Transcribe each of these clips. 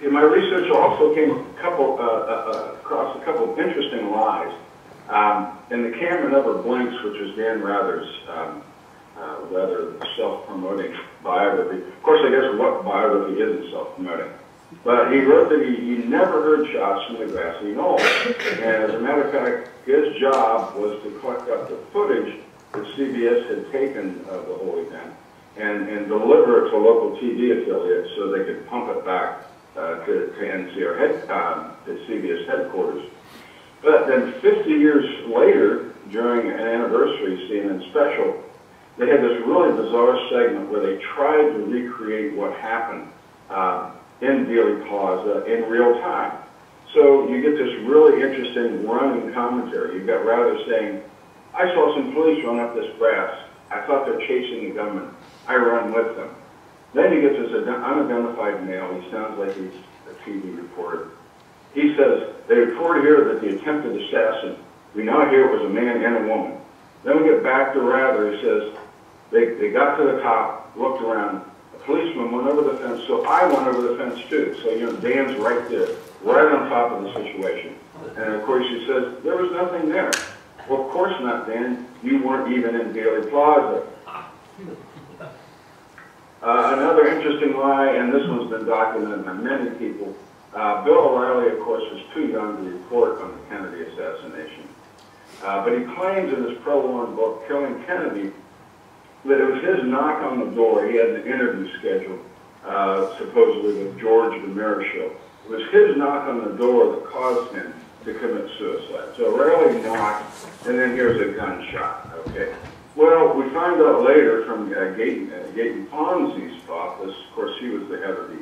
In my research also came across a couple of interesting lies. In The Camera Never Blinks, which is Dan Rather's rather self-promoting biography. Of course, I guess what biography isn't self-promoting? But he wrote that he never heard shots from the grassy knoll. And as a matter of fact, his job was to collect up the footage that CBS had taken of the whole event and deliver it to local TV affiliates so they could pump it back to CBS headquarters. But then 50 years later, during an anniversary CNN special, they had this really bizarre segment where they tried to recreate what happened in Dealey Plaza in real time. So you get this really interesting running commentary. You've got Rather saying, I saw some police run up this grass. I thought they're chasing a gunman. I run with them. Then you get this unidentified male. He sounds like he's a TV reporter. He says, they reported here that the attempted assassin, we now hear it was a man and a woman. Then we get back to Rather. He says, they got to the top, looked around. A policeman went over the fence, so I went over the fence too. So, you know, Dan's right there, right on top of the situation. And of course he says, there was nothing there. Well, of course not, Dan. You weren't even in Dealey Plaza. Another interesting lie, and this one's been documented by many people. Bill O'Reilly, of course, was too young to report on the Kennedy assassination. But he claims in his pro-war book, Killing Kennedy, that it was his knock on the door. He had an interview scheduled, supposedly with George DeBrosse. It was his knock on the door that caused him to commit suicide. So O'Reilly knocked, and then here's a gunshot, okay? Well, we find out later from Gaten Fonzie's office, of course he was the head of the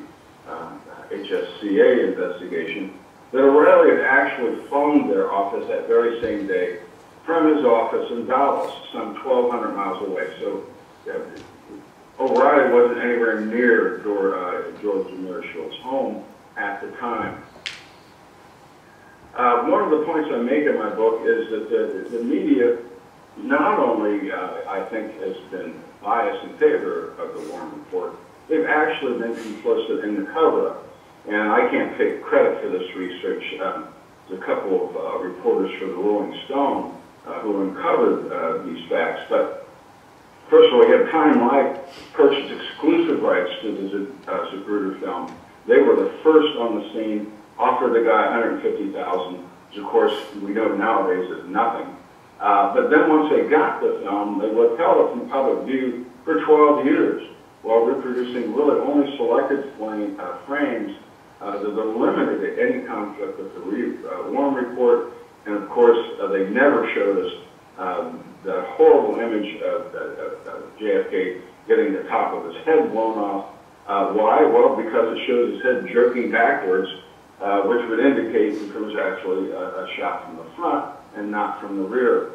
HSCA investigation, that O'Reilly had actually phoned their office that very same day from his office in Dallas, some 1,200 miles away. So O'Reilly wasn't anywhere near George DeBrosse's home at the time. One of the points I make in my book is that the media not only, I think, has been biased in favor of the Warren Report, they've actually been complicit in the cover-up. And I can't take credit for this research. There's a couple of reporters for the Rolling Stone who uncovered these facts. But first of all, we have Time Life purchased exclusive rights to the Zapruder film. They were the first on the scene, offered the guy $150,000, which of course we know nowadays is nothing. But then once they got the film, they withheld it from public view for 12 years while reproducing really only selected frames that eliminated any conflict with the Warren Report. And of course, they never showed us the horrible image of JFK getting the top of his head blown off. Why? Well, because it shows his head jerking backwards, which would indicate that there was actually a shot from the front and not from the rear.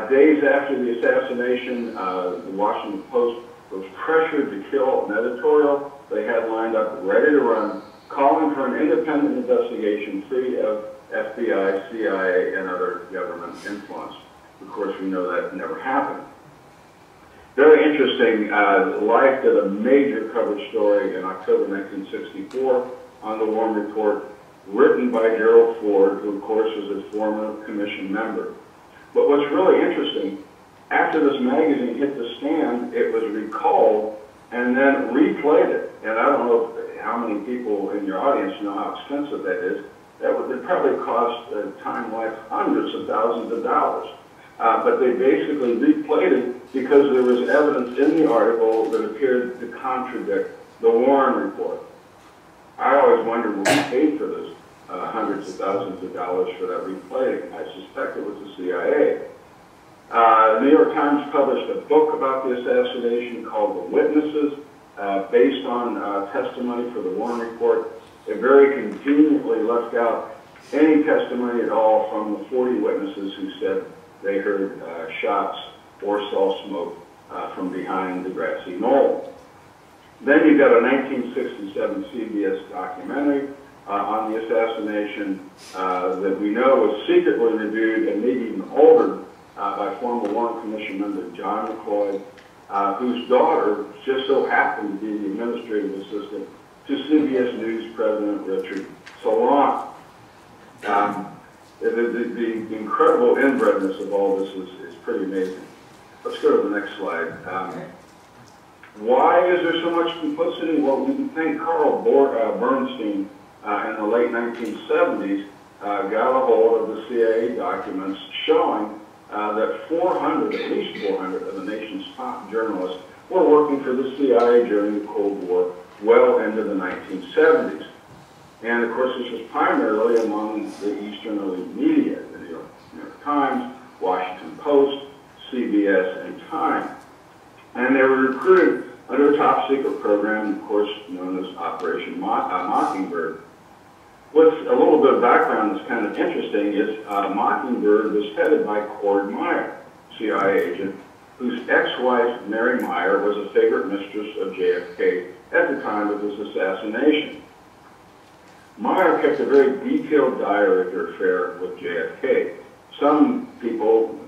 Days after the assassination, the Washington Post was pressured to kill an editorial they had lined up ready to run, calling for an independent investigation free of FBI, CIA, and other government influence. Of course, we know that never happened. Very interesting, Life did a major cover story in October 1964 on the Warren Report, written by Gerald Ford, who of course was a former commission member. But what's really interesting, after this magazine hit the stand, it was recalled and then replayed it. And I don't know how many people in your audience know how expensive that is. That would probably cost Time Life hundreds of thousands of dollars. But they basically replayed it because there was evidence in the article that appeared to contradict the Warren Report. I always wondered when we paid for this hundreds of thousands of dollars for that replaying. I suspect it was the CIA. The New York Times published a book about the assassination called The Witnesses, based on testimony for the Warren Report. It very conveniently left out any testimony at all from the 40 witnesses who said they heard shots or saw smoke from behind the grassy knoll. Then you've got a 1967 CBS documentary on the assassination that we know was secretly reviewed and maybe even altered by former Warren Commission member John McCloy, whose daughter just so happened to be the administrative assistant to CBS News President Richard Salon. The incredible inbredness of all this is pretty amazing. Let's go to the next slide. Why is there so much complicity? Well, we can thank Carl Bernstein in the late 1970s got a hold of the CIA documents showing that 400, at least 400 of the nation's top journalists were working for the CIA during the Cold War well into the 1970s. And of course, this was primarily among the Eastern elite media, the New York Times, Washington Post, CBS, and Time. And they were recruited under a top secret program, of course, known as Operation Mockingbird. What's a little bit of background that's kind of interesting is Mockingbird was headed by Cord Meyer, CIA agent, whose ex-wife, Mary Meyer, was a favorite mistress of JFK at the time of his assassination. Meyer kept a very detailed diary of her affair with JFK. Some people,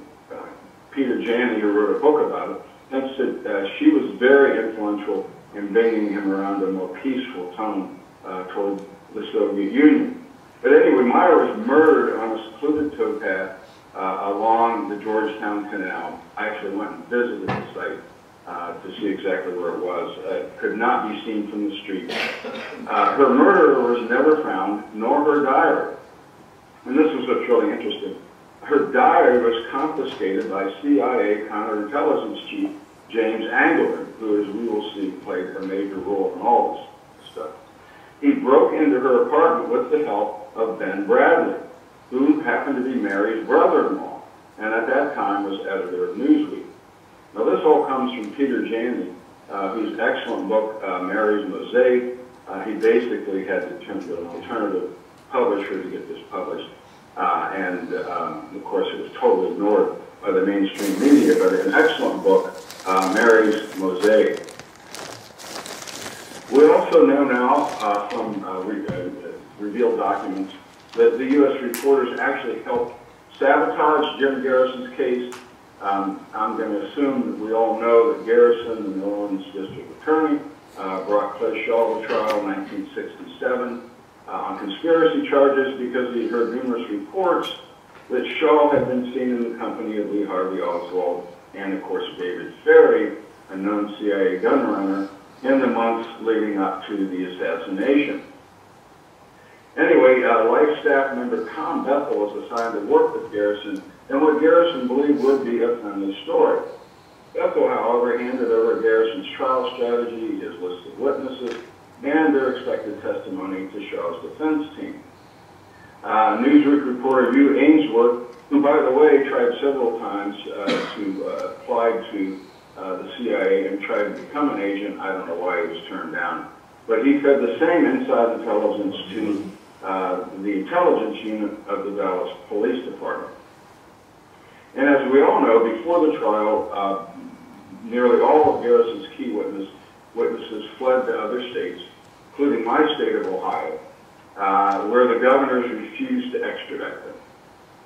Peter Janney, who wrote a book about it, thinks that she was very influential in bringing him around a more peaceful tone toward the Soviet Union. But anyway, Meyer was murdered on a secluded towpath along the Georgetown Canal. I actually went and visited the site to see exactly where it was. It could not be seen from the street. Her murderer was never found, nor her diary. And this is what's really interesting. Her diary was confiscated by CIA counterintelligence chief James Angleton, who, as we will see, played a major role in all this stuff. He broke into her apartment with the help of Ben Bradley, who happened to be Mary's brother-in-law, and at that time was editor of Newsweek. Now, this all comes from Peter Janney, whose excellent book, Mary's Mosaic. He basically had to turn to an alternative publisher to get this published. And of course, it was totally ignored by the mainstream media, but an excellent book, Mary's Mosaic. We also know now from revealed documents that the U.S. reporters actually helped sabotage Jim Garrison's case. I'm going to assume that we all know that Garrison, the New Orleans district attorney, brought Clay Shaw to trial in 1967 on conspiracy charges because he heard numerous reports that Shaw had been seen in the company of Lee Harvey Oswald and, of course, David Ferry, a known CIA gunrunner, in the months leading up to the assassination. Anyway, Life staff member Tom Bethel was assigned to work with Garrison in what Garrison believed would be a friendly story. Bethel, however, handed over Garrison's trial strategy, his list of witnesses, and their expected testimony to Shaw's defense team. Newsweek reporter Hugh Ainsworth, who, by the way, tried several times to apply to the CIA and tried to become an agent. I don't know why he was turned down. But he fed the same inside intelligence to the intelligence unit of the Dallas Police Department. And as we all know, before the trial, nearly all of Garrison's key witnesses fled to other states, including my state of Ohio, where the governors refused to extradite them.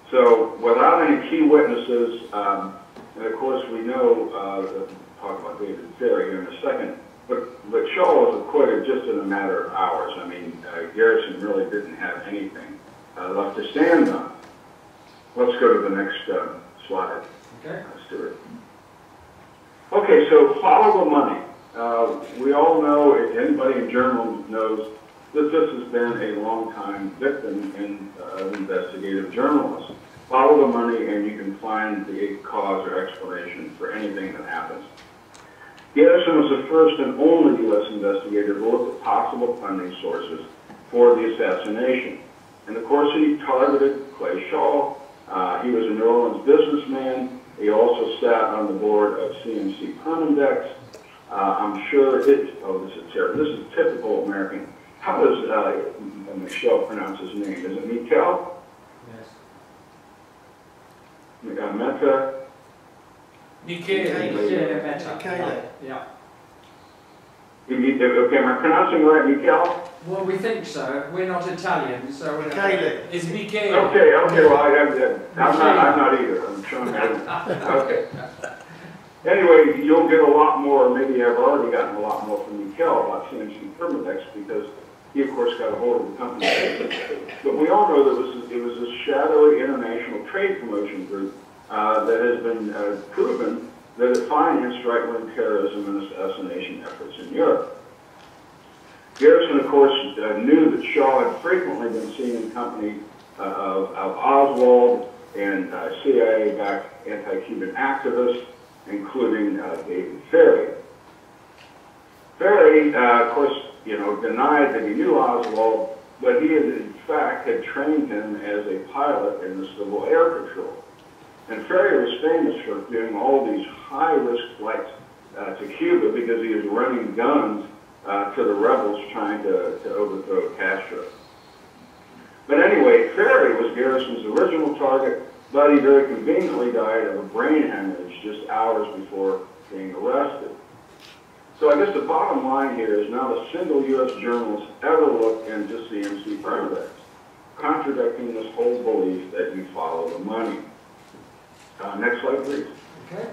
So without any key witnesses, and of course we know, we'll talk about David Ferry here in a second, but Shaw was acquitted just in a matter of hours. I mean, Garrison really didn't have anything left to stand on. Let's go to the next slide. Okay. Let's do it. Okay, so follow the money. We all know, if anybody in journalism knows, that this has been a long-time victim in investigative journalism. Follow the money and you can find the cause or explanation for anything that happens. Garrison was the first and only U.S. investigator to look at possible funding sources for the assassination. And of course he targeted Clay Shaw. He was a New Orleans businessman. He also sat on the board of CMC Permindex. I'm sure this is terrible. This is typical American. How does Michelle pronounce his name? Is it Mikel? Yes. Meta? Mikel. Yeah. Okay, am I pronouncing right, Mikel? Well, we think so. We're not Italian, so it's Michele. Okay, well, I'm not either. I'm trying to. Okay. Anyway, you'll get a lot more, maybe I've already gotten a lot more from Mikel about CMC Permadex because he, of course, got a hold of the company. But we all know that it was a shadowy international trade promotion group that has been proven that it financed right-wing terrorism and assassination efforts in Europe. Garrison, of course, knew that Shaw had frequently been seen in company of Oswald and CIA-backed anti-Cuban activists, including David Ferry. Ferry, of course, denied that he knew Oswald, but he had, in fact, had trained him as a pilot in the Civil Air Patrol. And Ferry was famous for doing all these high-risk flights to Cuba because he was running guns to the rebels trying to overthrow Castro. But anyway, Ferry was Garrison's original target, but he very conveniently died of a brain hemorrhage just hours before being arrested. So I guess the bottom line here is not a single U.S. journalist ever looked into CMC Permadex, contradicting this whole belief that you follow the money. Next slide, please. Okay.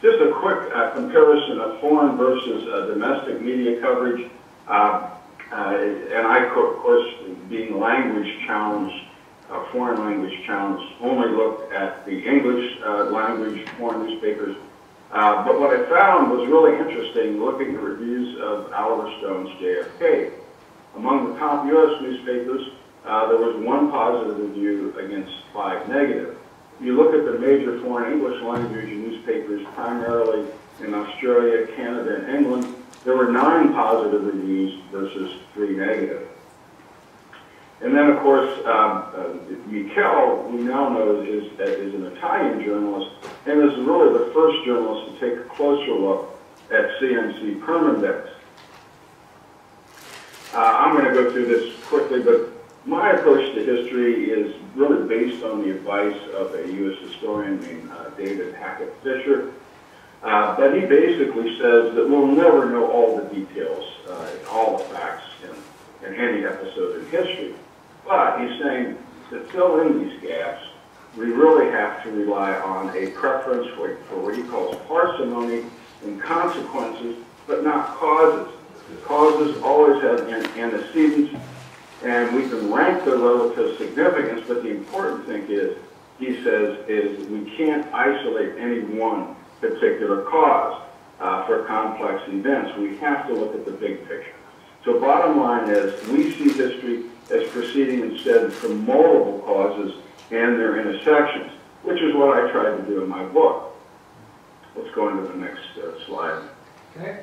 Just a quick comparison of foreign versus domestic media coverage. And I, of course, being language challenged, foreign language challenged, only looked at the English language foreign newspapers. But what I found was really interesting looking at reviews of Oliver Stone's JFK. Among the top U.S. newspapers, there was one positive review against 5 negative. If you look at the major foreign English language newspapers, primarily in Australia, Canada, and England, there were 9 positive reviews versus 3 negative. And then, of course, Mikel, we now know, is an Italian journalist, and is really the first journalist to take a closer look at CMC Permadex. I'm going to go through this quickly, but my approach to history is really based on the advice of a U.S. historian named David Hackett Fisher. But he basically says that we'll never know all the details, all the facts in any episode in history. But he's saying to fill in these gaps, we really have to rely on a preference for what he calls parsimony and consequences, but not causes. Causes always have antecedents, and we can rank their relative significance, but the important thing is, he says, is we can't isolate any one particular cause for complex events. We have to look at the big picture. So bottom line is, we see history as proceeding instead from multiple causes and their intersections, which is what I tried to do in my book. Let's go into the next slide. Okay.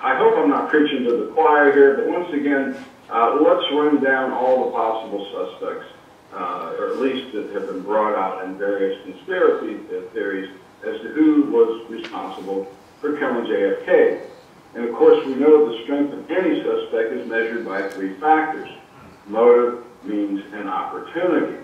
I hope I'm not preaching to the choir here, but once again, let's run down all the possible suspects, or at least that have been brought out in various conspiracy theories as to who was responsible for killing JFK. And of course, we know the strength of any suspect is measured by 3 factors: motive, means, and opportunity.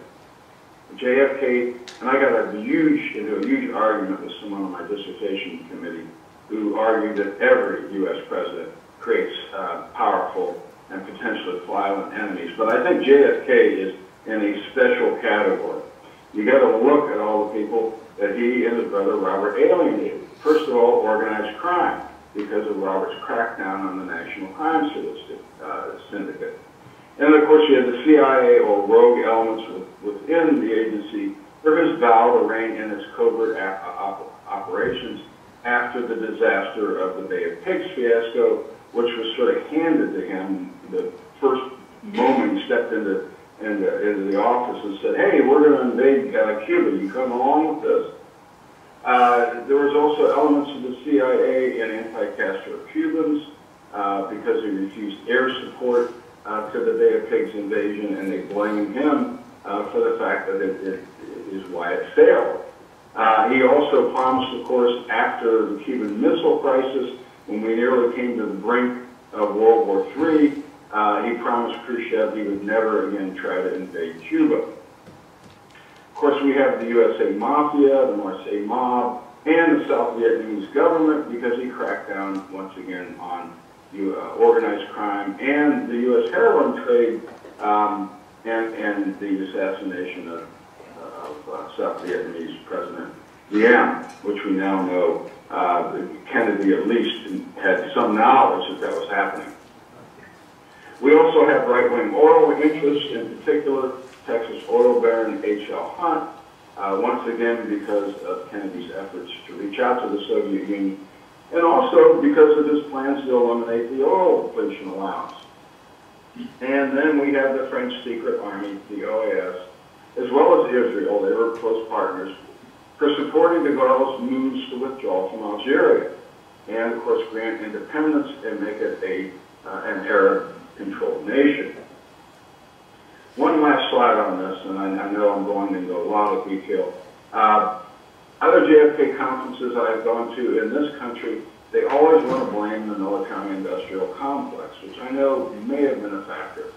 JFK, and I got into a huge argument with someone on my dissertation committee who argued that every U.S. president creates powerful and potentially violent enemies. But I think JFK is in a special category. You got to look at all the people that he and his brother Robert alienated. First of all, organized crime, because of Robert's crackdown on the National Crime Syndicate. And of course, you had the CIA or rogue elements within the agency for his vow to rein in its covert operations after the disaster of the Bay of Pigs fiasco, which was sort of handed to him the first moment he stepped into the office and said, "Hey, we're going to invade Cuba. You come along with this." There was also elements of the CIA and anti-Castro Cubans because he refused air support to the Bay of Pigs invasion, and they blamed him for the fact that it is why it failed. He also promised, of course, after the Cuban Missile Crisis, when we nearly came to the brink of World War III, he promised Khrushchev he would never again try to invade Cuba. Of course, we have the USA Mafia, the Marseille Mob, and the South Vietnamese government because he cracked down once again on organized crime and the U.S. heroin trade and the assassination of South Vietnamese President Diem, which we now know Kennedy at least had some knowledge that that was happening. We also have right-wing oil interests, in particular Texas oil baron H.L. Hunt, once again because of Kennedy's efforts to reach out to the Soviet Union, and also because of his plans to eliminate the oil depletion allowance. And then we have the French secret army, the OAS, as well as Israel. They were close partners for supporting de Gaulle's moves to withdraw from Algeria and, of course, grant independence and make it an Arab-controlled nation. One last slide on this, and I know I'm going into a lot of detail. Other JFK conferences I've gone to in this country, they always want to blame the military-industrial complex, which I know may have been a factor.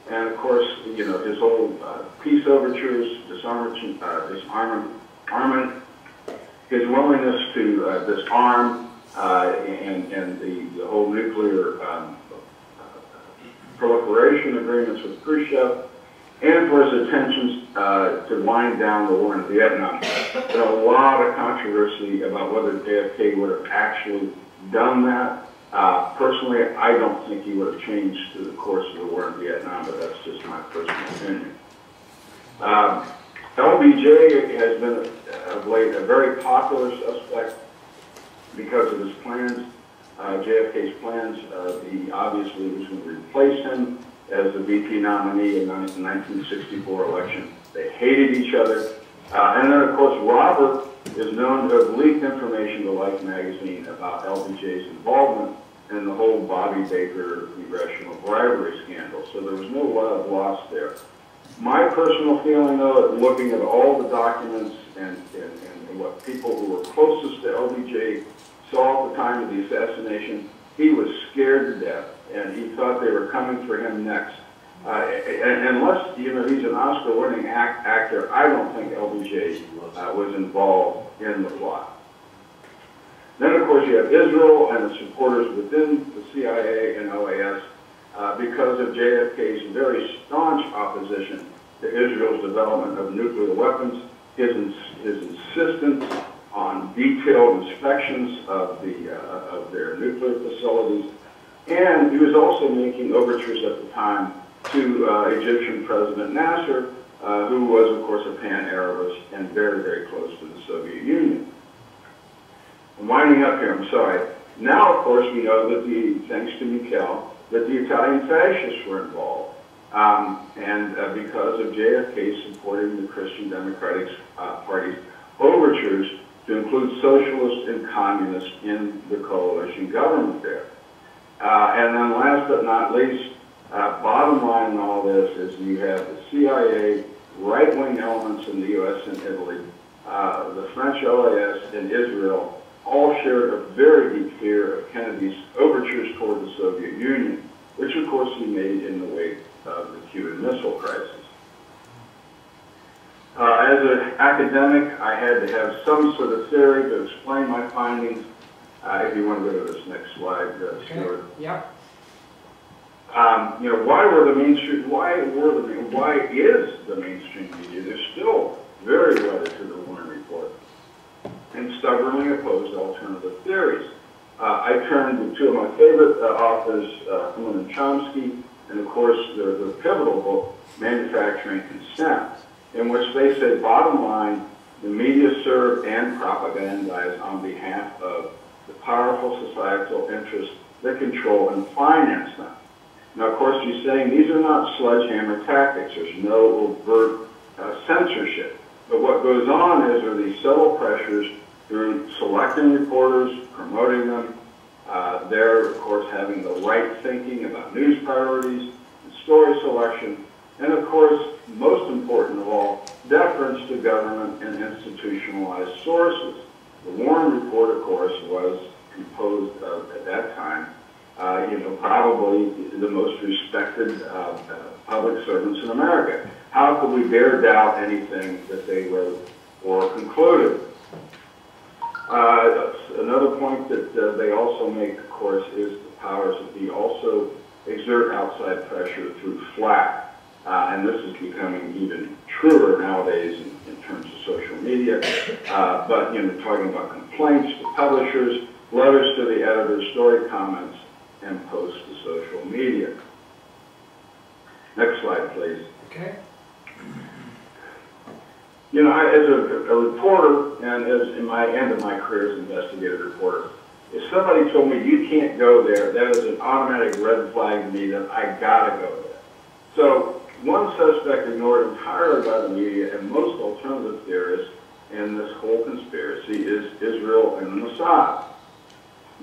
And of course, you know, his whole peace overtures, disarmament, his willingness to disarm, and the whole nuclear proliferation agreements with Khrushchev, and for his intentions to wind down the war in Vietnam. There's a lot of controversy about whether JFK would have actually done that. Personally, I don't think he would have changed the course of the war in Vietnam, but that's just my personal opinion. LBJ has been, of late, a very popular suspect because of his plans, JFK's plans. He obviously was going to replace him as the VP nominee in the 1964 election. They hated each other. And then, of course, Robert is known to have leaked information to Life magazine about LBJ's involvement in the whole Bobby Baker congressional bribery scandal. So there was no love lost there. My personal feeling, though, looking at all the documents and what people who were closest to LBJ saw at the time of the assassination, he was scared to death, and he thought they were coming for him next. Unless, you know, he's an Oscar-winning actor, I don't think LBJ was involved in the plot. Then, of course, you have Israel and the supporters within the CIA and OAS because of JFK's very staunch opposition to Israel's development of nuclear weapons, his insistence on detailed inspections of their nuclear facilities, and he was also making overtures at the time to Egyptian President Nasser, who was, of course, a pan-Arabist and very, very close to the Soviet Union. I'm winding up here, I'm sorry. Now, of course, we know that thanks to Mikel, that the Italian fascists were involved, and because of JFK supporting the Christian Democratic Party's overtures to include socialists and communists in the coalition government there. And then last but not least, bottom line in all this is you have the CIA, right-wing elements in the U.S. and Italy, the French OAS and Israel, all shared a very deep fear of Kennedy's overtures toward the Soviet Union, which of course he made in the wake of the Cuban Missile Crisis. As an academic, I had to have some sort of theory to explain my findings. If you want to go to this next slide, Stuart. Yeah. You know, why is the mainstream media? They're still very wedded to the Warren Report and stubbornly opposed alternative theories. I turned to two of my favorite authors, Human and Chomsky, and of course the pivotal book, Manufacturing Consent, in which they say, bottom line, the media serve and propagandize on behalf of the powerful societal interests that control and finance them. Now, of course, he's saying these are not sledgehammer tactics. There's no overt censorship. But what goes on are these subtle pressures through selecting reporters, promoting them. They're, of course, having the right thinking about news priorities and story selection. And, of course, most important of all, deference to government and institutionalized sources. The Warren Report, of course, was composed of, at that time, you know, probably the most respected public servants in America. How could we dare doubt anything that they wrote or concluded? Another point that they also make, of course, is the powers that be also exert outside pressure through flack. and this is becoming even truer nowadays in terms of social media. But talking about complaints to publishers, letters to the editors, story comments, and posts to social media. Next slide, please. Okay. As a reporter, and as in my end of my career as an investigative reporter, if somebody told me you can't go there, that is an automatic red flag to me that I gotta go there. So one suspect ignored entirely by the media and most alternative theorists in this whole conspiracy is Israel and Mossad.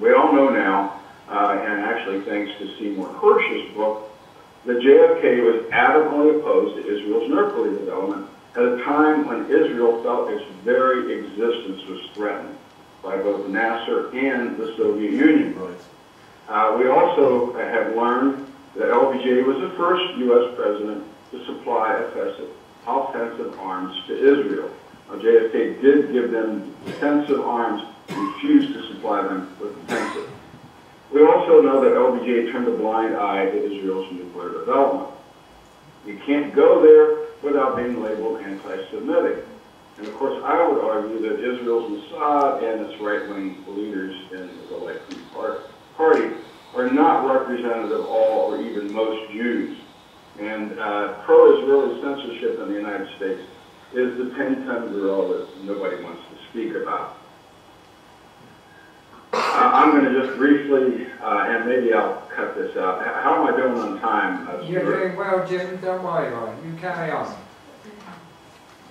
We all know now, and actually thanks to Seymour Hersh's book, that JFK was adamantly opposed to Israel's nuclear development at a time when Israel felt its very existence was threatened by both Nasser and the Soviet Union. We also have learned that LBJ was the first U.S. president to supply offensive arms to Israel. Now, JFK did give them defensive arms, refused to supply them with offensive. We also know that LBJ turned a blind eye to Israel's nuclear development. You can't go there without being labeled anti-Semitic. And of course, I would argue that Israel's Mossad and its right-wing leaders in the right-wing party are not representative of all or even most Jews. And pro-Israeli censorship in the United States is the 10-ton gorilla that nobody wants to speak about. I'm going to just briefly, and maybe I'll cut this out. How am I doing on time? You're doing well, Jim. Don't worry about it. You carry on.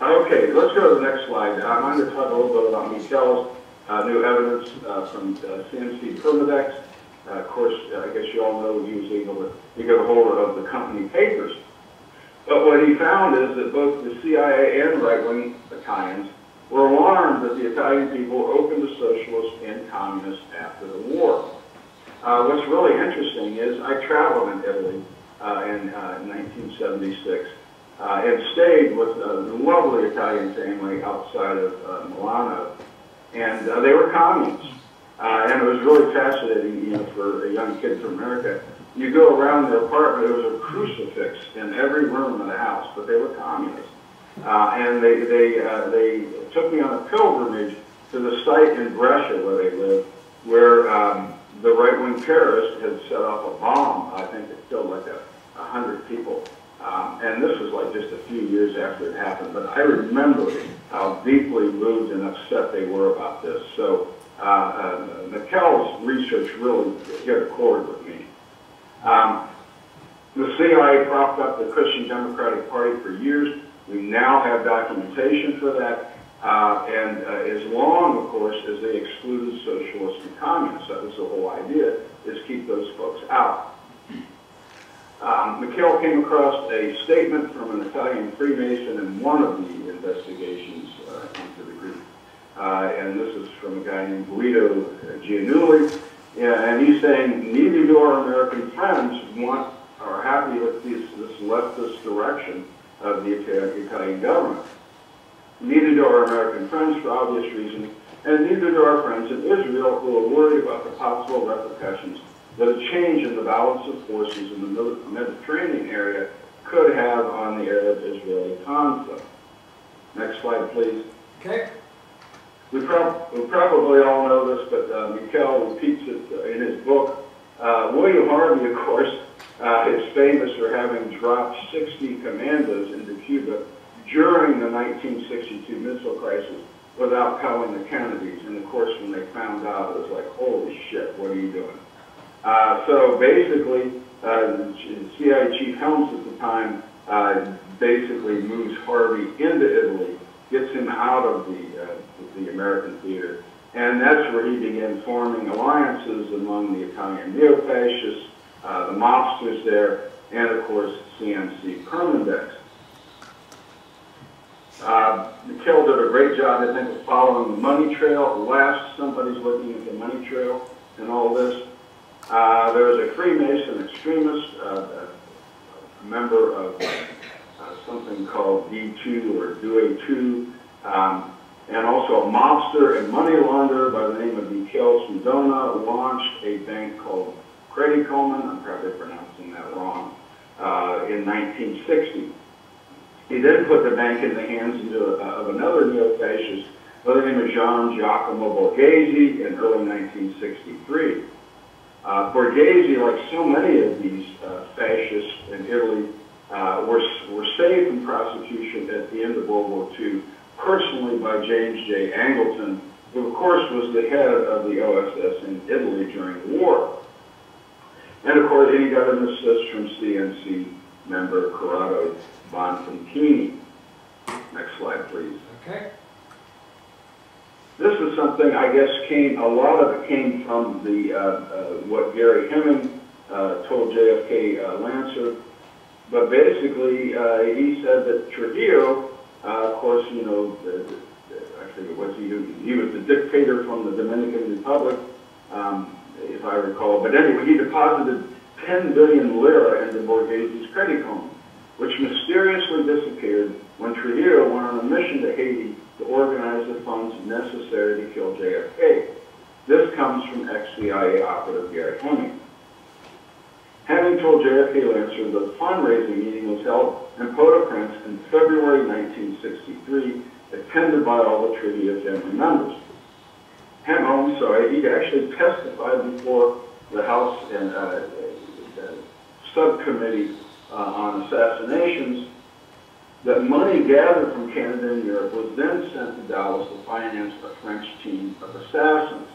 Okay, let's go to the next slide. I'm going to talk a little bit about Mikel's new evidence from CMC Permadex. Of course, I guess you all know he was able to get a hold of the company papers. But what he found is that both the CIA and right-wing Italians were alarmed that the Italian people were open to socialists and communists after the war. What's really interesting is I traveled in Italy in 1976 and stayed with a lovely Italian family outside of Milano, and they were communists. And it was really fascinating, for a young kid from America. You go around their apartment, there was a crucifix in every room of the house, but they were communists. And they took me on a pilgrimage to the site in Brescia where they lived, where the right-wing terrorists had set off a bomb. I think it killed like 100 people. And this was like just a few years after it happened. But I remember how deeply moved and upset they were about this. So Mikel's research really hit a chord with me. The CIA propped up the Christian Democratic Party for years. We now have documentation for that. And as long, of course, as they excluded socialists and communists, that was the whole idea, is keep those folks out. Mikel came across a statement from an Italian Freemason in one of the investigations into the group. And this is from a guy named Guido Giannulli. And he's saying, neither do our American friends are happy with this leftist direction of the Italian government. Neither do our American friends for obvious reasons, and neither do our friends in Israel who are worried about the possible repercussions that a change in the balance of forces in the Mediterranean area could have on the Arab-Israeli conflict. Next slide, please. Okay. We probably all know this, but Mikel repeats it in his book. William Harvey, of course, is famous for having dropped 60 commandos into Cuba during the 1962 missile crisis without telling the Kennedys. And of course, when they found out, it was like, holy shit, what are you doing? So basically, the CIA chief Helms at the time basically moves Harvey into Italy, gets him out of the American theater, and that's where he began forming alliances among the Italian neo-fascists, the mobsters there, and of course CMC Permadex. Mikel did a great job, I think, of following the money trail. Last, somebody's looking at the money trail and all this. There was a Freemason extremist, a member of something called D2 or DUE2, and also a mobster and money launderer by the name of Mikel Sindona launched a bank called Credit Coleman. I'm probably pronouncing that wrong. in 1960. He then put the bank in the hands of another neo-fascist by the name of Gian Giacomo Borghese in early 1963. Borghese, like so many of these fascists in Italy, were saved from prosecution at the end of World War II, personally by James J. Angleton, who of course was the head of the OSS in Italy during the war. And of course, he got an assist from CNC member Corrado Bonfantini. Next slide, please. Okay. This is something, I guess, a lot of it came from the what Gary Hemming told JFK Lancer. But basically, he said that Trujillo, of course, you know, I forget what he was the dictator from the Dominican Republic, if I recall. But anyway, he deposited 10 billion lira into Borghese's credit card, which mysteriously disappeared when Trujillo went on a mission to Haiti to organize the funds necessary to kill JFK. This comes from ex-CIA operative Gary Hemming. Hemming told JFK Lancer that a fundraising meeting was held in Port-au-Prince in February 1963, attended by all the Trujillo family members. He actually testified before the House and subcommittee on assassinations that money gathered from Canada and Europe was then sent to Dallas to finance a French team of assassins.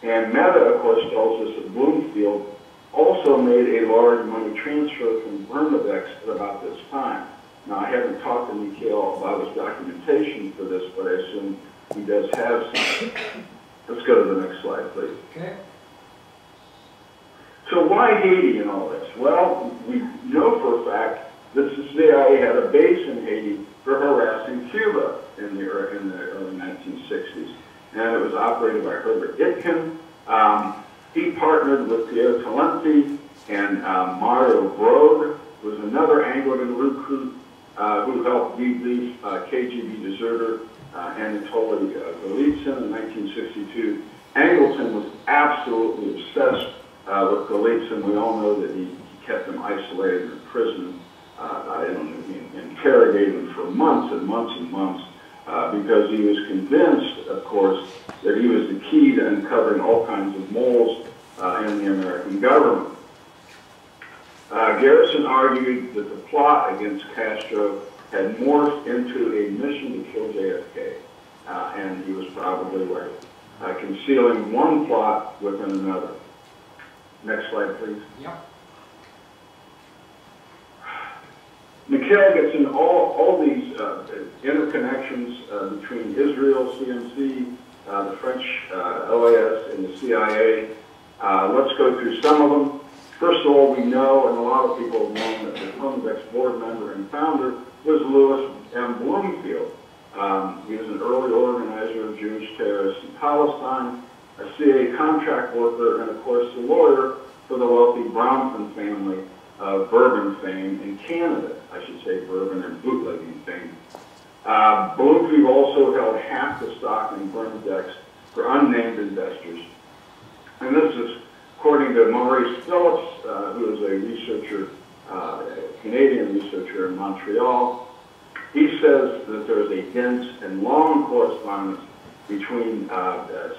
And Meta, of course, tells us that Bloomfield also made a large money transfer from Bermudex at about this time. Now, I haven't talked to Mikhail about his documentation for this, but I assume he does have some. Let's go to the next slide, please. Okay. So why Haiti in all this? Well, we know for a fact that the CIA had a base in Haiti for harassing Cuba in the early 1960s. And it was operated by Herbert Itkin. He partnered with Pierre Talenti and Mario Brode, who was another Anglican recruit who helped debrief KGB deserter Anatoly Golitsyn in 1962. Angleton was absolutely obsessed with Golitsyn. We all know that he kept him isolated in prison. I don't know, he interrogated him for months and months and months because he was convinced, of course, that he was the key to uncovering all kinds of moles in the American government. Garrison argued that the plot against Castro had morphed into a mission to kill JFK, and he was probably right, concealing one plot within another. Next slide, please. Yep. Mikhail gets in all these interconnections between Israel, CNC, the French OAS, and the CIA. Let's go through some of them. First of all, we know, and a lot of people have known, that the Chromedex board member and founder was Louis M. Bloomfield. He was an early organizer of Jewish terrorists in Palestine, a CIA contract worker, and of course the lawyer for the wealthy Bronfman family of bourbon fame in Canada. I should say bourbon and bootlegging fame. Bloomfield also held half the stock in Chromedex for unnamed investors. And this is according to Maurice Phillips, who is a researcher, Canadian researcher in Montreal. He says that there is a dense and long correspondence between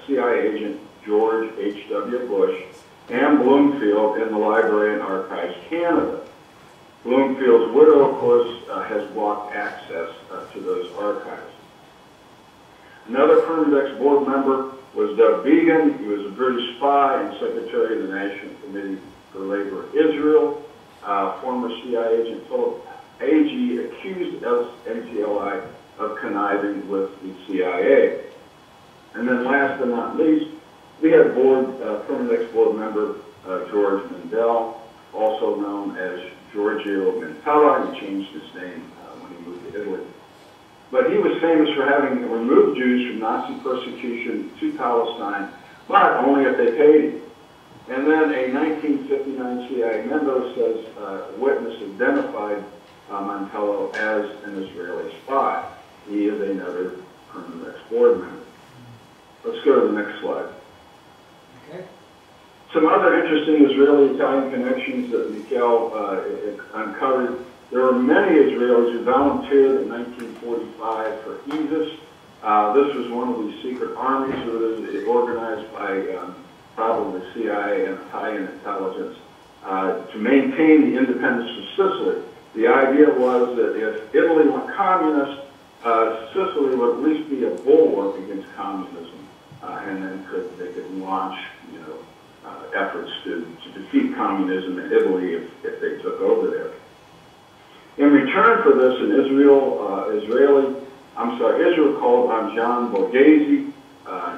CIA agent George H.W. Bush and Bloomfield in the Library and Archives Canada. Bloomfield's widow, of course, has blocked access to those archives. Another Chromedex board member was Doug Began. He was a British spy and secretary of the National Committee for Labor Israel. Former CIA agent Philip Agee accused NCLI of conniving with the CIA. And then last but not least, we had Chromedex board member George Mendel, also known as Giorgio Mentella. He changed his name when he moved to Italy. But he was famous for having removed Jews from Nazi persecution to Palestine, but only if they paid him. And then a 1959 CIA memo says witness identified Mantello as an Israeli spy. He is another Chromedex board member. Let's go to the next slide. Okay. Some other interesting Israeli-Italian connections that Mikhail uncovered. There were many Israelis who volunteered in 1945 for ISIS. This was one of these secret armies that was organized by probably the CIA and Italian intelligence to maintain the independence of Sicily. The idea was that if Italy went communist, Sicily would at least be a bulwark against communism, and then they could launch, efforts to defeat communism in Italy if they took over there. In return for this, Israel called on John Borghese,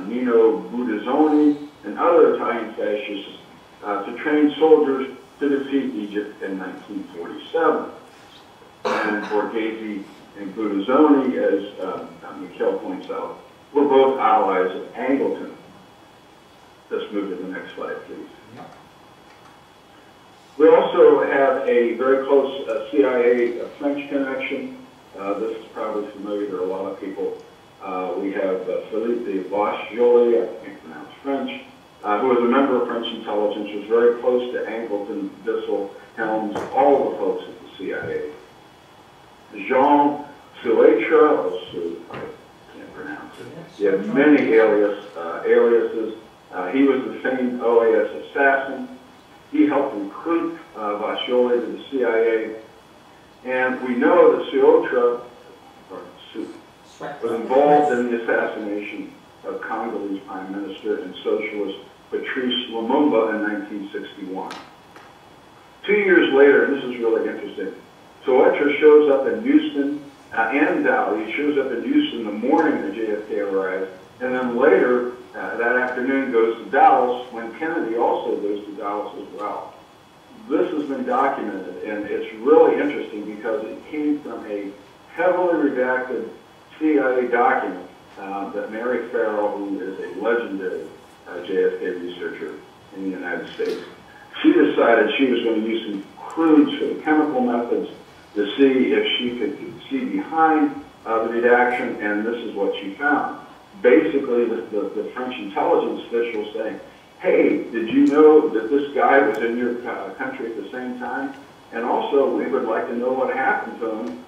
Nino Budazzoni, and other Italian fascists to train soldiers to defeat Egypt in 1947. And Borghese and Budazzoni, as Mikhail points out, were both allies of Angleton. Let's move to the next slide, please. We also have a very close CIA French connection. This is probably familiar to a lot of people. We have Philippe de Bosch-Joly, I can't pronounce French, who was a member of French intelligence, was very close to Angleton, Bissell, Helms, all the folks at the CIA. Jean Suetra, I can't pronounce it. He had many aliases. He was the famed OAS assassin. He helped recruit Bosch-Joly to the CIA. And we know that Suetra was involved in the assassination of Congolese Prime Minister and socialist Patrice Lumumba in 1961. 2 years later, and this is really interesting, Suetra shows up in Houston and Dallas. He shows up in Houston the morning that JFK arrives, and then later that afternoon goes to Dallas when Kennedy also goes to Dallas as well. This has been documented, and it's really interesting because it came from a heavily redacted CIA document that Mary Farrell, who is a legendary JFK researcher in the United States, she decided she was going to use some crude sort of chemical methods to see if she could see behind the redaction, and this is what she found. Basically, the French intelligence officials saying, hey, did you know that this guy was in your country at the same time? And also, we would like to know what happened to him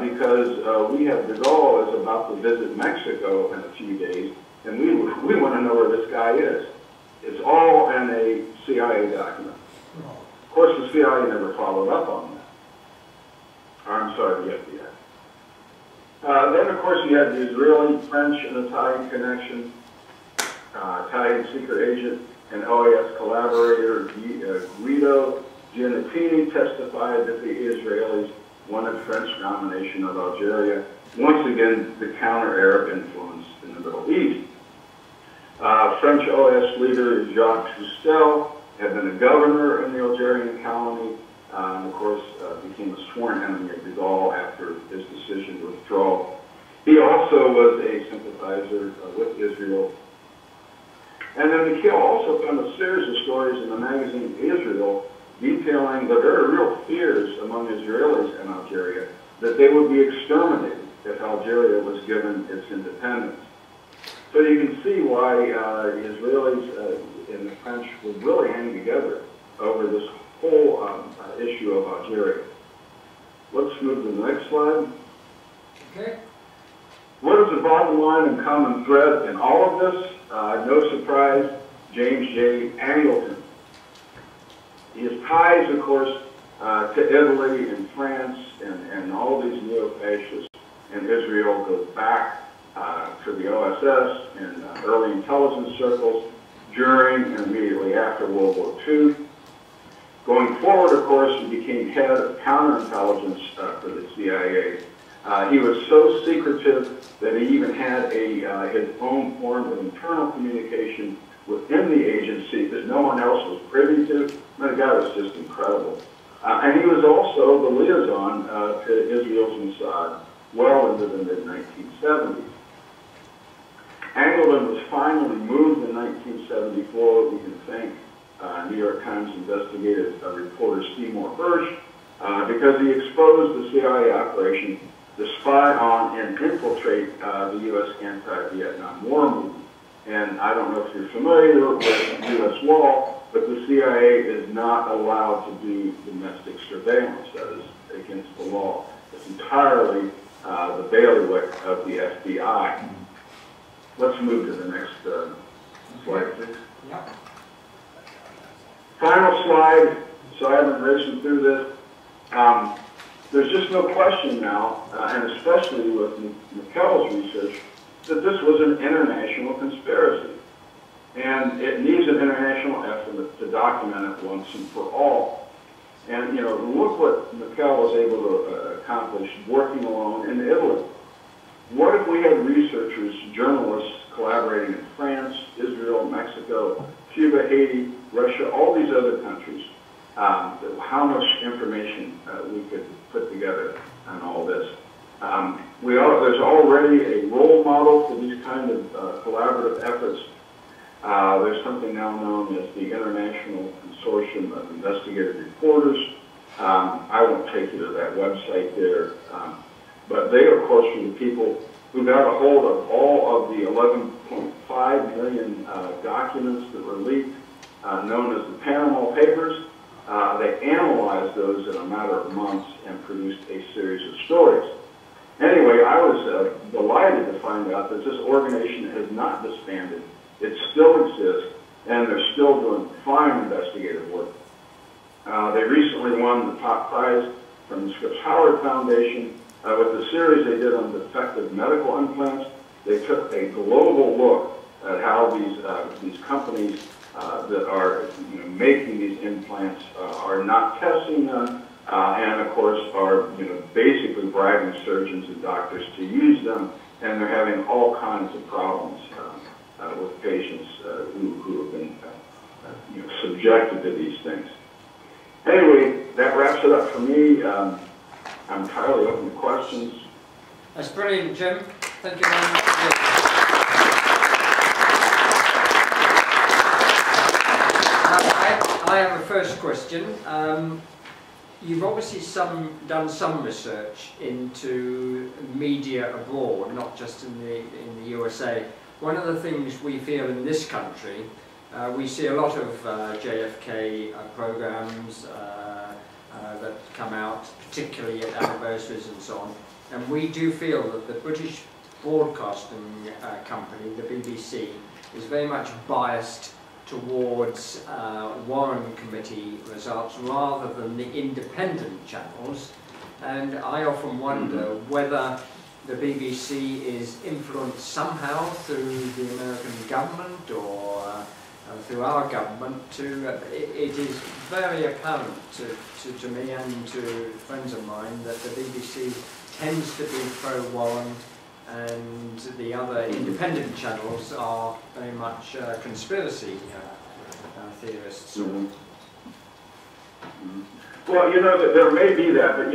because we have de Gaulle is about to visit Mexico in a few days, and we want to know where this guy is. It's all in a CIA document. Of course, the CIA never followed up on that. I'm sorry, the FBI. Then, of course, you had the Israeli, French, and Italian connection. Italian secret agent and OAS collaborator Guido Giannatini testified that the Israelis wanted French domination of Algeria. Once again, the counter-Arab influence in the Middle East. French OAS leader Jacques Cousteau had been a governor in the Algerian colony, and of course became a sworn enemy of de Gaulle after his decision to withdraw. He also was a sympathizer with Israel. And then Mikhail also found a series of stories in the magazine Israel detailing the very real fears among Israelis in Algeria that they would be exterminated if Algeria was given its independence. So you can see why the Israelis and the French would really hang together over this whole issue of Algeria. Let's move to the next slide. Okay. What is the bottom line and common thread in all of this? No surprise, James J. Angleton. His ties, of course, to Italy and France and all these neo-fascists in Israel go back to the OSS and early intelligence circles during and immediately after World War II. Going forward, of course, he became head of counterintelligence for the CIA. He was so secretive that he even had his own form of internal communication within the agency that no one else was privy to. The guy was just incredible. And he was also the liaison to Israel's Mossad well into the mid-1970s. Angleton was finally moved in 1974. We can thank New York Times investigative reporter Seymour Hersh because he exposed the CIA operation to spy on and infiltrate the U.S. anti-Vietnam War movement. And I don't know if you're familiar with the U.S. wall, but the CIA is not allowed to do domestic surveillance. That is against the law. It's entirely the bailiwick of the FBI. Let's move to the next slide, please. Yep. Final slide, so I haven't raced through this. There's just no question now, and especially with McKell's research, that this was an international conspiracy. And it needs an international effort to document it once and for all. And, you know, look what McKell was able to accomplish working alone in Italy. What if we had researchers, journalists collaborating in France, Israel, Mexico, Cuba, Haiti, Russia, all these other countries? How much information we could put together on all this. There's already a role model for these kind of collaborative efforts. There's something now known as the International Consortium of Investigative Reporters. I won't take you to that website there, but they, of course, are the people who got a hold of all of the 11.5 million documents that were leaked, known as the Panama Papers. They analyzed those in a matter of months and produced a series of stories. Anyway, I was delighted to find out that this organization has not disbanded. It still exists, and they're still doing fine investigative work. They recently won the top prize from the Scripps Howard Foundation with the series they did on defective medical implants. They took a global look at how these companies that are making these implants are not testing them, and of course are basically bribing surgeons and doctors to use them, and they're having all kinds of problems with patients who have been subjected to these things. Anyway, that wraps it up for me. I'm entirely open to questions. That's brilliant, Jim. Thank you very much. I have a first question. You've obviously done some research into media abroad, not just in the USA. One of the things we feel in this country, we see a lot of JFK programs that come out, particularly at anniversaries and so on. And we do feel that the British Broadcasting Company, the BBC, is very much biased towards Warren Committee results rather than the independent channels. And I often wonder whether the BBC is influenced somehow through the American government or through our government. It is very apparent to me and to friends of mine that the BBC tends to be pro-Warren, and the other independent channels are very much conspiracy theorists. Mm-hmm. Well, there may be that, but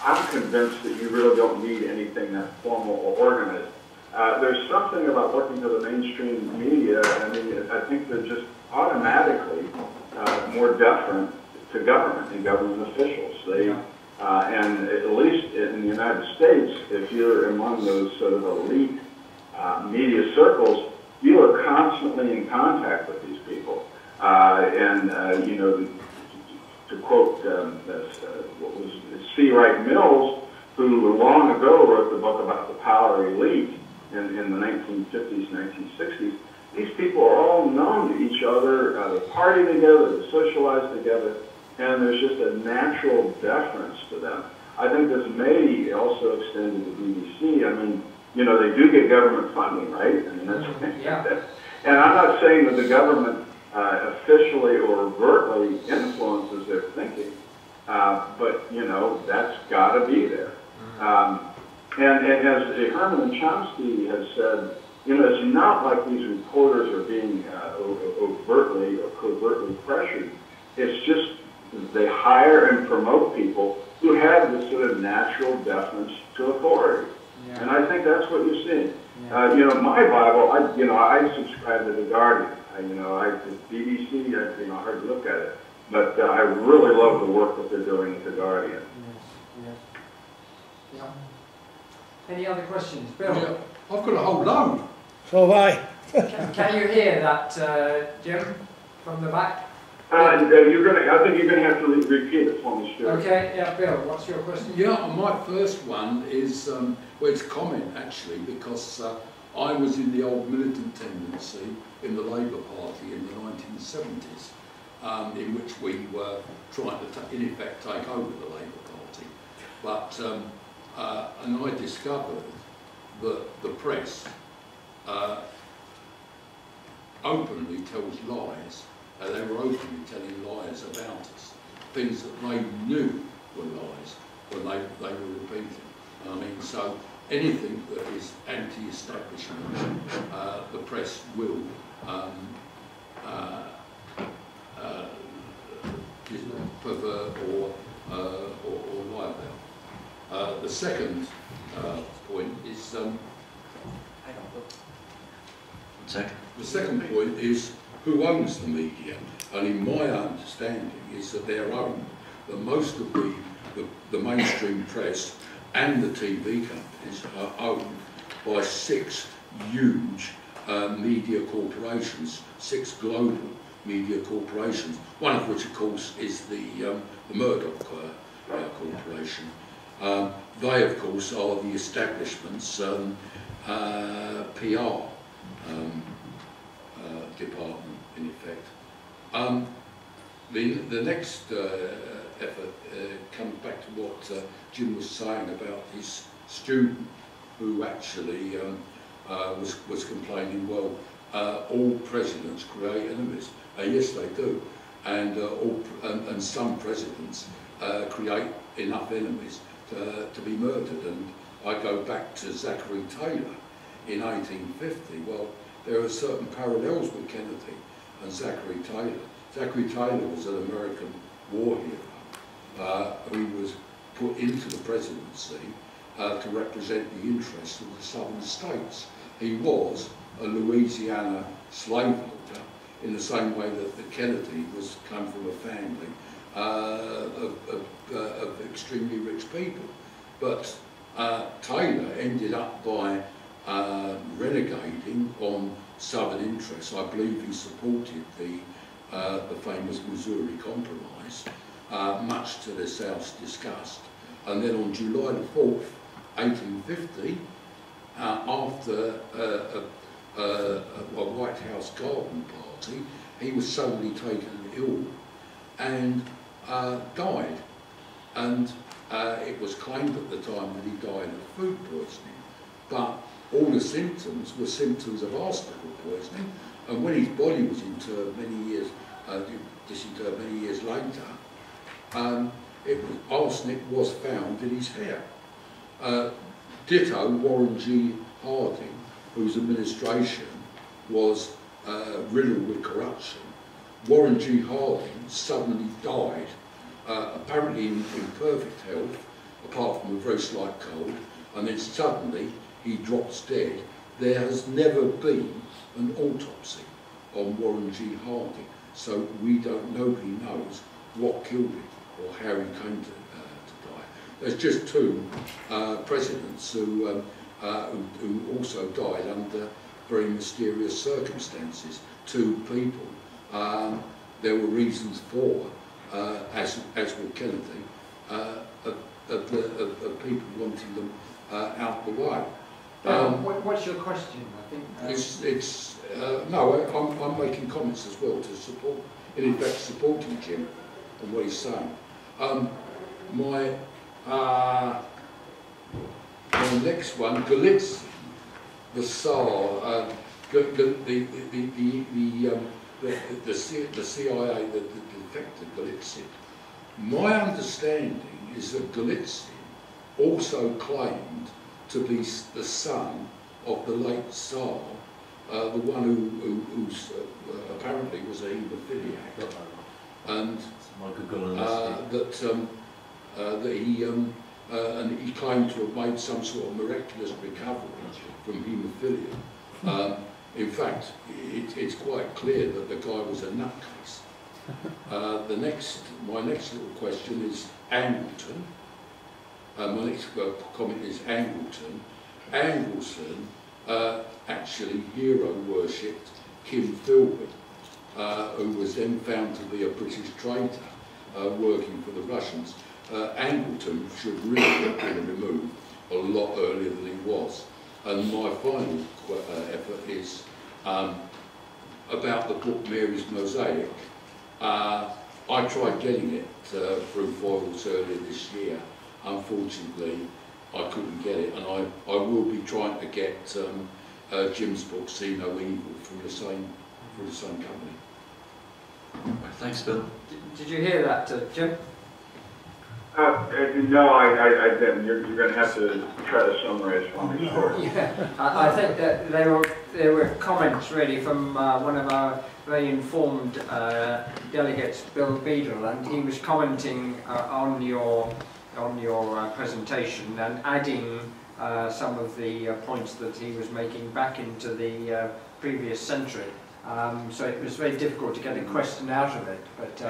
I'm convinced that you really don't need anything that formal or organized. There's something about working to the mainstream media. I mean, I think they're just automatically more deferent to government and government officials. And at least in the United States, if you're among those sort of elite media circles, you are constantly in contact with these people. To quote what was C. Wright Mills, who long ago wrote the book about the power elite in the 1950s, 1960s, these people are all known to each other, they party together, they socialize together, and there's just a natural deference to them. I think this may also extend to the BBC. I mean, they do get government funding, right? I mean, that's and I'm not saying that the government officially or overtly influences their thinking, but that's got to be there. And as Herman Chomsky has said, it's not like these reporters are being overtly or covertly pressured. It's just they hire and promote people who have this sort of natural deference to authority. Yeah. And I think that's what you're seeing. Yeah. My Bible, I subscribe to the Guardian. The BBC, hard to look at it, but I really love the work that they're doing at the Guardian. Yes. Yeah. Any other questions, Bill? Yeah, I've got a whole load. So have I. Can you hear that, Jim? From the back. I think you're gonna have to repeat it for me, Stuart. Okay, yeah, Bill, what's your question? Yeah, my first one is, well, it's a comment actually, because I was in the old militant tendency in the Labour Party in the 1970s, in which we were trying to, in effect, take over the Labour Party. But, and I discovered that the press openly tells lies. They were openly telling lies about us, things that they knew were lies when they were repeating. I mean, so anything that is anti-establishment, the press will pervert or lie about. The second point is the second point is who owns the media, and in my understanding is that they're owned, that most of the mainstream press and the TV companies are owned by 6 huge media corporations, 6 global media corporations, one of which of course is the Murdoch Corporation. They of course are the establishment's PR department in effect. The next effort comes back to what Jim was saying about his student who actually was complaining, well, all presidents create enemies. Yes, they do, and some presidents create enough enemies to be murdered. And I go back to Zachary Taylor in 1850. Well, there are certain parallels with Kennedy and Zachary Taylor. Zachary Taylor was an American war hero who was put into the presidency to represent the interests of the southern states. He was a Louisiana slaveholder in the same way that Kennedy come from a family of extremely rich people. But Taylor ended up by renegading on Southern interests. I believe he supported the famous Missouri Compromise, much to the South's disgust. And then on July the 4th, 1850, after a White House garden party, he was suddenly taken ill and died. And it was claimed at the time that he died of food poisoning. But all the symptoms were symptoms of arsenic poisoning, and when his body was interred disinterred many years later, arsenic was found in his hair. Ditto Warren G. Harding, whose administration was riddled with corruption. Warren G. Harding suddenly died, apparently in perfect health, apart from a very slight cold, and then suddenly he drops dead. There has never been an autopsy on Warren G. Harding, so nobody knows what killed him or how he came to die. There's just 2 presidents who also died under very mysterious circumstances. 2 people. There were reasons for, as with Kennedy, of people wanting them out the way. What's your question? I think no, I'm making comments as well to support, in effect, supporting Jim and what he's saying. My next one, Golitsyn, the Tsar, the CIA, the defector Golitsyn. My understanding is that Golitsyn also claimed to be the son of the late Tsar, the one who apparently was a haemophiliac, and that he claimed to have made some sort of miraculous recovery from haemophilia. In fact, it's quite clear that the guy was a nutcase. My next little question is Angleton. My next comment is Angleton. Angleton actually hero worshipped Kim Philby, who was then found to be a British traitor working for the Russians. Angleton should really have been removed a lot earlier than he was. And my final effort is about the book Mary's Mosaic. I tried getting it through Foyles earlier this year. Unfortunately, I couldn't get it, and I will be trying to get Jim's book See No Evil through the same company. Thanks, Bill. Did you hear that, Jim? No, I didn't. You're going to have to try to summarize for me. Yeah, I think that there were comments really from one of our very informed delegates, Bill Beadle, and he was commenting on your presentation and adding some of the points that he was making back into the previous century. So it was very difficult to get a question out of it. But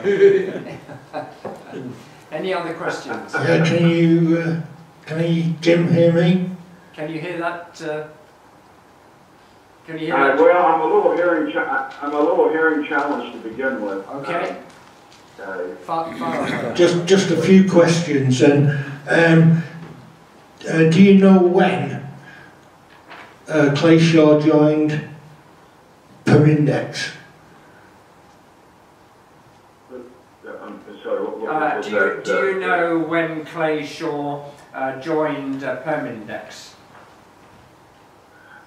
any other questions? Yeah, can you, Jim, hear me? Can you hear that? Can you hear that? Well, I'm a little hearing challenged to begin with. Okay. Just a few questions, and do you know when Clayshaw joined Permindex? Do you know when Clayshaw joined Permindex?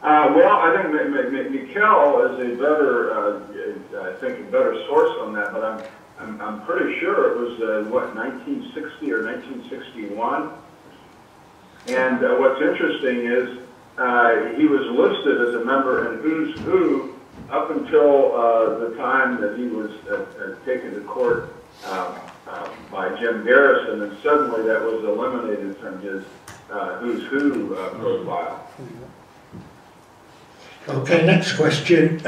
Well, I think Mikkel is a better source on that, but I'm pretty sure it was 1960 or 1961. And what's interesting is he was listed as a member in Who's Who up until the time that he was taken to court by Jim Garrison, and suddenly that was eliminated from his Who's Who profile. Okay, next question.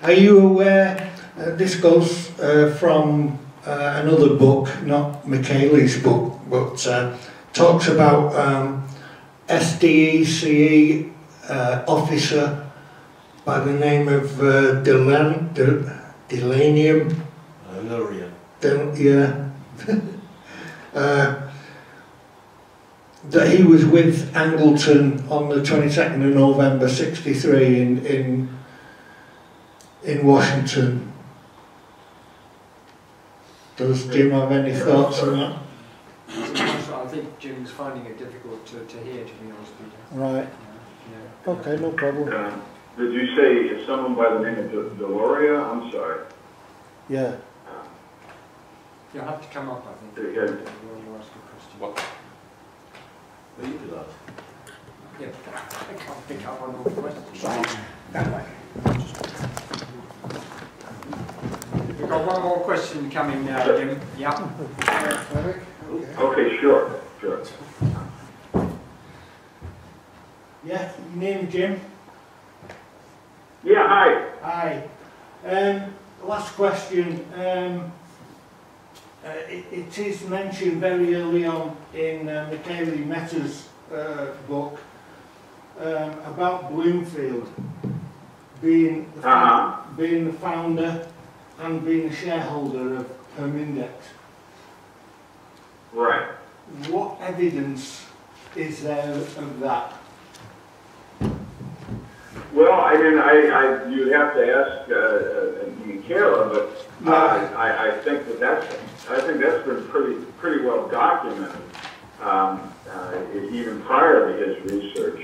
Are you aware, this goes from another book, not Michele's book, but talks about SDECE officer by the name of Delanium. Yeah. That he was with Angleton on the 22nd of November '63 in Washington. Does Jim have any thoughts on that? I think Jim's finding it difficult to hear, to be honest with you. Right. Yeah. Okay, no problem. Did you say it's someone by the name of Deloria? I'm sorry. Yeah. You'll have to come up, I think. Yeah. You'll ask a question. What? Will you do that? Yeah, I can't pick up on all the questions. That way. We've got one more question coming now, Jim. Yeah. Okay, sure. Yeah, your name, Jim? Yeah, hi. Hi. Last question. It is mentioned very early on in Michele Meta's book about Bloomfield being the founder and being a shareholder of Permindex. Right. What evidence is there of that? Well, I mean, you have to ask Michele, but I think that's been pretty well documented, even prior to his research.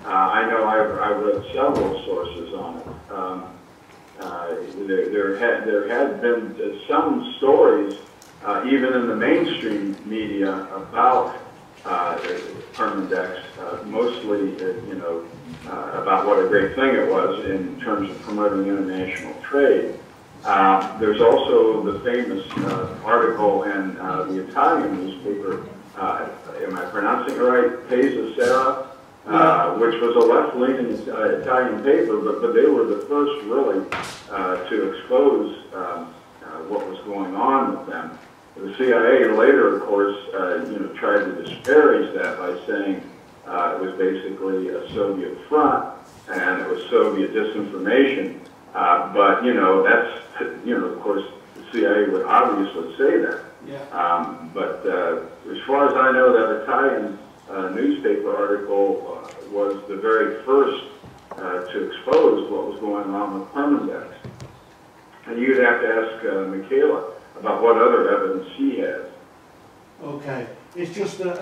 I know I've read several sources on it. There had been some stories, even in the mainstream media, about Permindex, mostly, about what a great thing it was in terms of promoting international trade. There's also the famous article in the Italian newspaper, am I pronouncing it right? Pesa Sera, which was a left-leaning Italian paper, but they were the first really to expose what was going on with them. The CIA later, of course, tried to disparage that by saying it was basically a Soviet front and it was Soviet disinformation. But, you know, that's, you know, of course, the CIA would obviously say that. Yeah. But as far as I know, that Italian newspaper article was the very first to expose what was going on with Permandex. And you'd have to ask Michaela about what other evidence she has. Okay, it's just that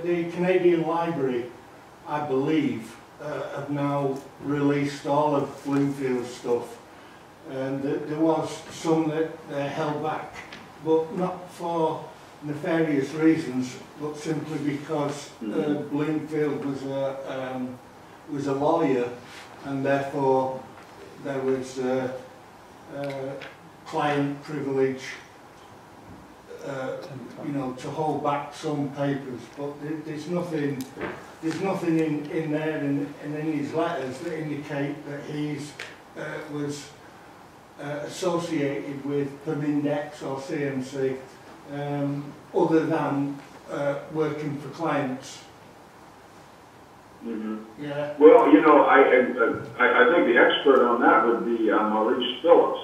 the Canadian Library, I believe, have now released all of Bloomfield's stuff. And there was some that they held back, but not for nefarious reasons, but simply because Bloomfield was a lawyer, and therefore there was client privilege, you know, to hold back some papers. But there's nothing in there and in his letters that indicate that he's was associated with Permindex or CMC, other than working for clients. Mm-hmm. Yeah. Well, you know, I think the expert on that would be Maurice Phillips.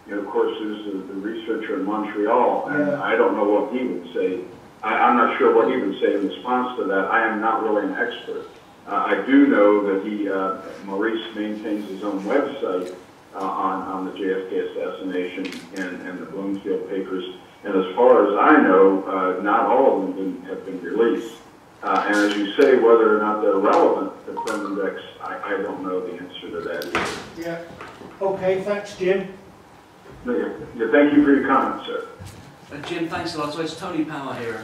You know, of course, who's the researcher in Montreal, and Yeah. I don't know what he would say. I'm not sure what he would say in response to that. I am not really an expert. I do know that Maurice maintains his own website on the JFK assassination and the Bloomfield papers. And as far as I know, not all of them have been released. And as you say, whether or not they're relevant to Permindex, I don't know the answer to that either. Yeah. Okay, thanks, Jim. Yeah, thank you for your comments, sir. Jim, thanks a lot. So it's Tony Power here,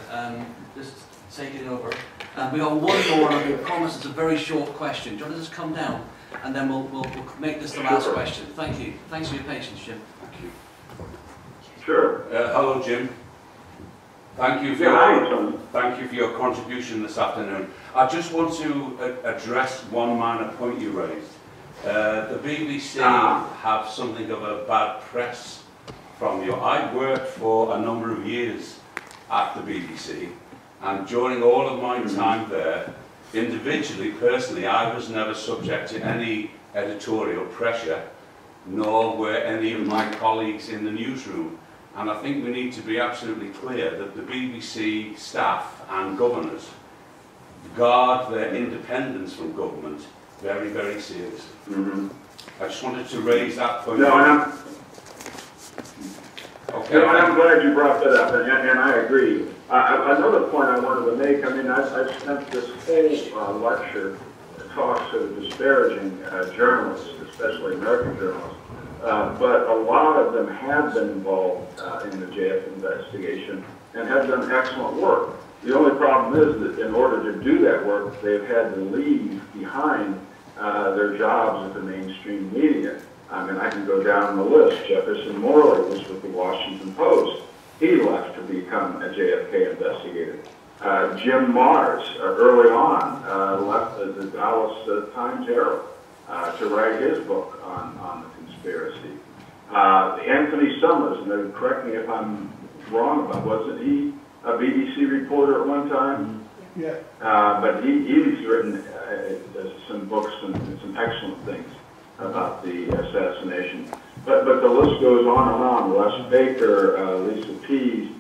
just taking over. We got one more, and I promise it's a very short question. Do you want to just come down, and then we'll make this the last question. Thank you. Thanks for your patience, Jim. Thank you. Sure. Hello, Jim. Thank you for your contribution this afternoon. I just want to address one minor point you raised. The BBC have something of a bad press from you. I worked for a number of years at the BBC, and during all of my time there, individually, personally, I was never subject to any editorial pressure, nor were any of my colleagues in the newsroom. And I think we need to be absolutely clear that the BBC staff and governors guard their independence from government very, very seriously. Mm-hmm. I just wanted to raise that point. No, and okay. I'm glad you brought that up, and I agree. Another point I wanted to make, I mean, I've spent this whole lecture talk sort of disparaging journalists, especially American journalists. But a lot of them have been involved in the JF investigation and have done excellent work. The only problem is that in order to do that work, they've had to leave behind their jobs at the mainstream media. I mean, I can go down the list. Jefferson Morley was with the Washington Post. He left to become a JFK investigator. Jim Mars, early on, left the Dallas Times-Herald to write his book on the conspiracy. Anthony Summers, and correct me if I'm wrong about, wasn't he a BBC reporter at one time? Yeah. But he's written some books and some excellent things about the assassination. But the list goes on and on. Les Baker, Lisa Pease,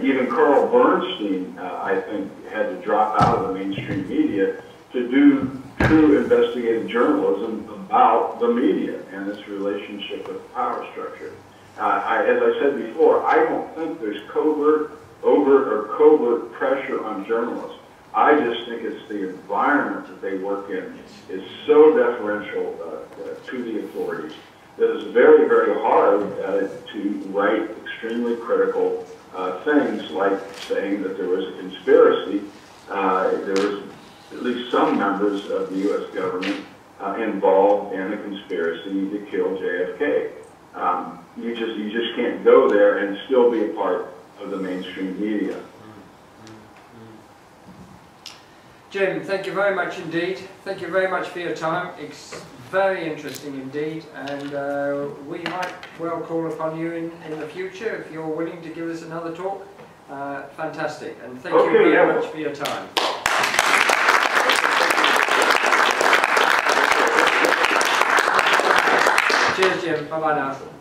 even Carl Bernstein, I think, had to drop out of the mainstream media to do true investigative journalism about the media and its relationship with power structure. As I said before, I don't think there's overt or covert pressure on journalists. I just think it's the environment that they work in is so deferential to the authorities that it's very, very hard to write extremely critical things like saying that there was a conspiracy. There was at least some members of the U.S. government involved in a conspiracy to kill JFK. You just can't go there and still be a part of the mainstream media. Jim, thank you very much indeed. Thank you very much for your time. It's very interesting indeed, and we might well call upon you in the future if you're willing to give us another talk. Fantastic, and thank you very much for your time. Cheers, Jim. Bye-bye now.